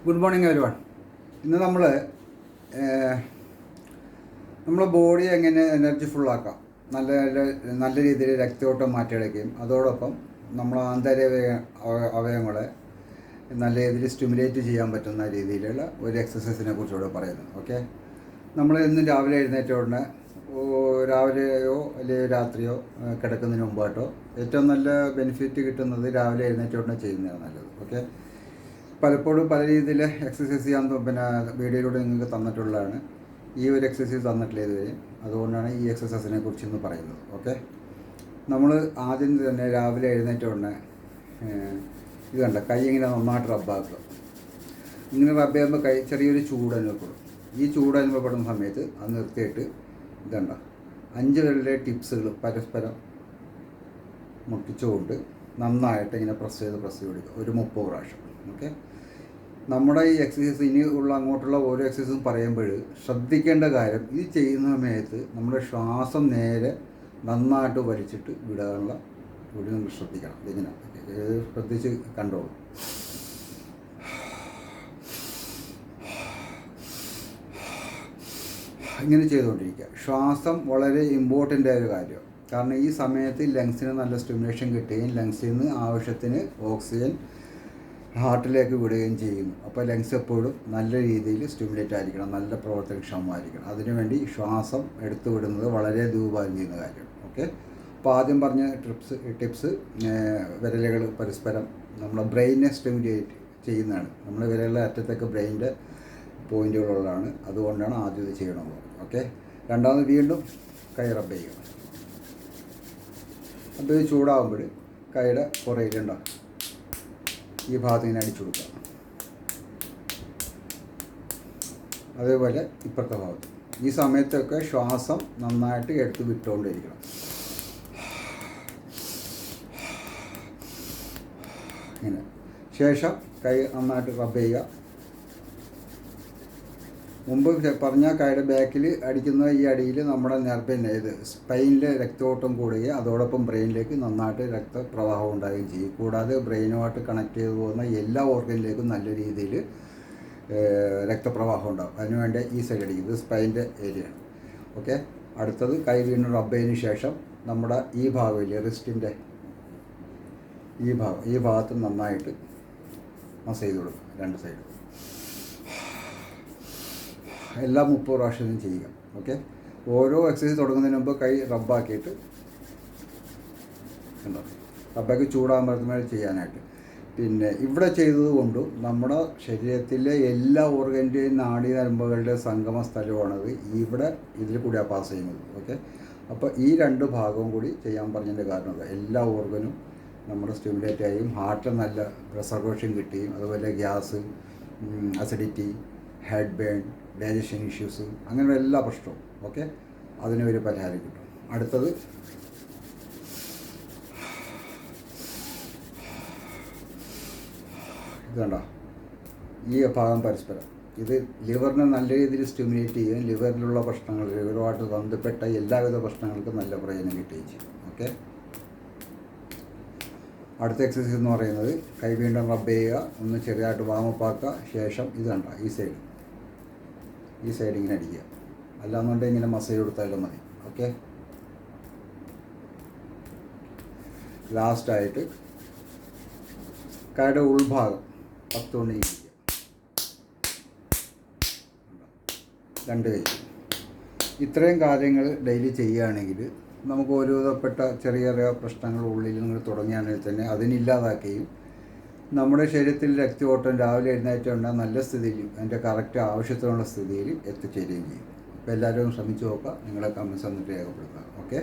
Good morning everyone. ഇന്ന് നമ്മളെ body എങ്ങനെ എനർജി ഫുള്ളാക്കാം, നല്ല നല്ല രീതിയിൽ രക്തയോട്ടം മാറ്റിയെടുക്കുകയും അതോടൊപ്പം നമ്മൾ അവയവങ്ങളെ നല്ല രീതിയിൽ സ്റ്റിമുലേറ്റ് ചെയ്യാൻ പറ്റുന്ന രീതിയിലുള്ള ഒരു എക്സസൈസിനെ കുറിച്ചുകൂടെ പറയുന്നത്. ഓക്കെ, നമ്മൾ ഇന്ന് രാവിലെ എഴുന്നേറ്റ ഉടനെ രാവിലെയോ അല്ലെങ്കിൽ രാത്രിയോ കിടക്കുന്നതിന് മുമ്പായിട്ടോ ഏറ്റവും നല്ല ബെനിഫിറ്റ് കിട്ടുന്നത് രാവിലെ എഴുന്നേറ്റ ഉടനെ ചെയ്യുന്നതാണ് നല്ലത്. ഓക്കെ, പലപ്പോഴും പല രീതിയിൽ എക്സസൈസ് ചെയ്യാൻ വീഡിയോയിലൂടെ നിങ്ങൾക്ക് തന്നിട്ടുള്ളതാണ്. ഈ ഒരു എക്സസൈസ് തന്നിട്ടില്ല ഇതുവരെ, അതുകൊണ്ടാണ് ഈ എക്സസൈസിനെ കുറിച്ച് ഇന്ന് പറയുന്നത്. ഓക്കെ, നമ്മൾ ആദ്യം തന്നെ രാവിലെ എഴുന്നേറ്റ ഉടനെ ഇത് കണ്ട കൈ ഇങ്ങനെ നന്നായിട്ട് റബ്ബാക്കുക. ഇങ്ങനെ റബ്ബ് ചെയ്യുമ്പോൾ കൈ ചെറിയൊരു ചൂട് അനുഭവപ്പെടും. ഈ ചൂട് അനുഭവപ്പെടുന്ന സമയത്ത് അത് നിർത്തിയിട്ട് ഇതണ്ട 5 വിരലിലെ ടിപ്സുകൾ പരസ്പരം മുട്ടിച്ചുകൊണ്ട് നന്നായിട്ട് ഇങ്ങനെ പ്രസ് ചെയ്ത് കൊടുക്കുക ഒരു 30 പ്രാവശ്യം. ഓക്കെ, നമ്മുടെ ഈ എക്സസൈസ് ഇനി ഉള്ള അങ്ങോട്ടുള്ള ഓരോ എക്സസൈസും പറയുമ്പോൾ ശ്രദ്ധിക്കേണ്ട കാര്യം, ഇത് ചെയ്യുന്ന സമയത്ത് നമ്മുടെ ശ്വാസം നേരെ നന്നായിട്ട് വലിച്ചിട്ട് വിടാനുള്ള കൂടി നിങ്ങൾ ശ്രദ്ധിക്കണം. ഇതിങ്ങനെ ശ്രദ്ധിച്ച് കണ്ടോളൂ. ഇങ്ങനെ ചെയ്തുകൊണ്ടിരിക്കുക. ശ്വാസം വളരെ ഇമ്പോർട്ടൻ്റ് ആയ ഒരു കാര്യമാണ്. കാരണം ഈ സമയത്ത് ലങ്സിന് നല്ല സ്റ്റിമുലേഷൻ കിട്ടുകയും ലങ്സിൽ നിന്ന് ആവശ്യത്തിന് ഓക്സിജൻ ഹാർട്ടിലേക്ക് വിടുകയും ചെയ്യുന്നു. അപ്പോൾ ലങ്സ് എപ്പോഴും നല്ല രീതിയിൽ സ്റ്റിമുലേറ്റ് ആയിരിക്കണം, നല്ല പ്രവർത്തനക്ഷമമായിരിക്കണം. അതിനുവേണ്ടി ശ്വാസം എടുത്തു വിടുന്നത് വളരെ ദൂരഭാരം ചെയ്യുന്ന കാര്യമാണ്. ഓക്കെ, അപ്പോൾ ആദ്യം പറഞ്ഞ ടിപ്സ് വിരലുകൾ പരസ്പരം നമ്മുടെ ബ്രെയിനെ സ്റ്റിമുലേറ്റ് ചെയ്യുന്നതാണ്. നമ്മുടെ വിരലുടെ അറ്റത്തൊക്കെ ബ്രെയിനിൻ്റെ പോയിൻറ്റുകളുള്ളതാണ്. അതുകൊണ്ടാണ് ആദ്യം ഇത് ചെയ്യണമെന്ന്. ഓക്കെ, രണ്ടാമത് വീണ്ടും കൈ റബ്ബ് ചെയ്യുക. അപ്പോൾ ഇത് ചൂടാകുമ്പോൾ കൈയുടെ പുറയിലുണ്ടാകും ഈ ഭാഗത്ത് ഇങ്ങനെ അടിച്ചു കൊടുക്കുക. അതേപോലെ ഇപ്പുറത്തെ ഭാഗത്ത്. ഈ സമയത്തൊക്കെ ശ്വാസം നന്നായിട്ട് എടുത്ത് വിട്ടുകൊണ്ടിരിക്കണം. ഇങ്ങനെ ശേഷം കൈ നന്നായിട്ട് റബ്ബ് ചെയ്യുക. മുമ്പ് പറഞ്ഞ കൈയുടെ ബാക്കിൽ അടിക്കുന്ന ഈ അടിയിൽ നമ്മുടെ ഇത് സ്പൈനിലെ രക്തയോട്ടം കൂടുകയും അതോടൊപ്പം ബ്രെയിനിലേക്ക് നന്നായിട്ട് രക്തപ്രവാഹം ഉണ്ടാവുകയും ചെയ്യും. കൂടാതെ ബ്രെയിനുമായിട്ട് കണക്ട് ചെയ്ത് പോകുന്ന എല്ലാ ഓർഗനിലേക്കും നല്ല രീതിയിൽ രക്തപ്രവാഹം ഉണ്ടാകും. അതിനുവേണ്ടി ഈ സൈഡ് അടിക്കും. ഇത് സ്പൈൻ്റെ ഏരിയയാണ്. ഓക്കെ, അടുത്തത് കൈ വീണ്ടും റബ്ബ് ചെയ്തതിന് ശേഷം നമ്മുടെ ഈ ഭാഗമില്ലേ റിസ്റ്റിൻ്റെ ഈ ഭാഗത്ത് നന്നായിട്ട് മസാജ് ചെയ്ത് കൊടുക്കും. രണ്ട് സൈഡ് എല്ലാം 30 പ്രാവശ്യം ചെയ്യുക. ഓക്കെ, ഓരോ എക്സസൈസ് തുടങ്ങുന്നതിന് മുമ്പ് കൈ റബ്ബാക്കിയിട്ട് ഉണ്ടോ റബ്ബാക്കി ചൂടാകുമ്പോൾ ചെയ്യാനായിട്ട്. പിന്നെ ഇവിടെ ചെയ്തതുകൊണ്ടും നമ്മുടെ ശരീരത്തിലെ എല്ലാ ഓർഗൻ്റെയും നാഡീനരമ്പുകളുടെ സംഗമ സ്ഥലമാണത്. ഇവിടെ ഇതിൽ കൂടിയാണ് പാസ് ചെയ്യുന്നത്. ഓക്കെ, അപ്പോൾ ഈ 2 ഭാഗവും കൂടി ചെയ്യാൻ പറഞ്ഞതിൻ്റെ കാരണം എല്ലാ ഓർഗനും നമ്മുടെ സ്റ്റിമുലേറ്റ് ആയും ഹാർട്ടിൽ നല്ല റിസർവേഷൻ കിട്ടുകയും അതുപോലെ gas, acidity, heartburn, digestion issues അങ്ങനെയുള്ള എല്ലാ പ്രശ്നവും ഓക്കെ അതിന് ഒരു പരിഹാരം കിട്ടും. അടുത്തത് ഇത് കണ്ടോ ഈ ഭാഗം പരസ്പരം ഇത് ലിവറിനെ നല്ല രീതിയിൽ സ്റ്റിമുലേറ്റ് ചെയ്യുകയും ലിവറിലുള്ള പ്രശ്നങ്ങൾ ലിവറുമായിട്ട് ബന്ധപ്പെട്ട എല്ലാവിധ പ്രശ്നങ്ങൾക്കും നല്ല പ്രയോജനം കിട്ടുകയും ചെയ്യും. ഓക്കെ, അടുത്ത എക്സസൈസ് എന്ന് പറയുന്നത് കൈ വീണ്ടും റബ്ബ് ചെയ്യുക, ഒന്ന് ചെറിയതായിട്ട് വാമപ്പാക്കുക. ശേഷം ഇത് കണ്ട ഈ സൈഡ് ഇങ്ങനെ അടിക്കുക. അല്ലാന്നുണ്ടെങ്കിൽ ഇങ്ങനെ മസാജ് കൊടുത്താലും മതി. ഓക്കെ, ലാസ്റ്റായിട്ട് കൈയുടെ ഉൾഭാഗം 10 കൊണ്ട് ഇരിക്കുക. 2 കൈ. ഇത്രയും കാര്യങ്ങൾ ഡെയിലി ചെയ്യുകയാണെങ്കിൽ നമുക്ക് ഒരുവിധപ്പെട്ട ചെറിയ ചെറിയ പ്രശ്നങ്ങൾ ഉള്ളിൽ നിങ്ങൾ തുടങ്ങുകയാണെങ്കിൽ തന്നെ അതിനില്ലാതാക്കുകയും നമ്മുടെ ശരീരത്തിൽ രക്തയോട്ടം രാവിലെ എഴുന്നേറ്റുണ്ടാകുന്ന നല്ല സ്ഥിതിയിലും അതിൻ്റെ കറക്റ്റ് ആവശ്യത്തിനുള്ള സ്ഥിതിയിൽ എത്തിച്ചേരുകയും ചെയ്യും. അപ്പോൾ എല്ലാവരും ശ്രമിച്ചു നോക്കുക. നിങ്ങളെ കമൻസ് എന്നിട്ട് രേഖപ്പെടുത്തുക. ഓക്കെ.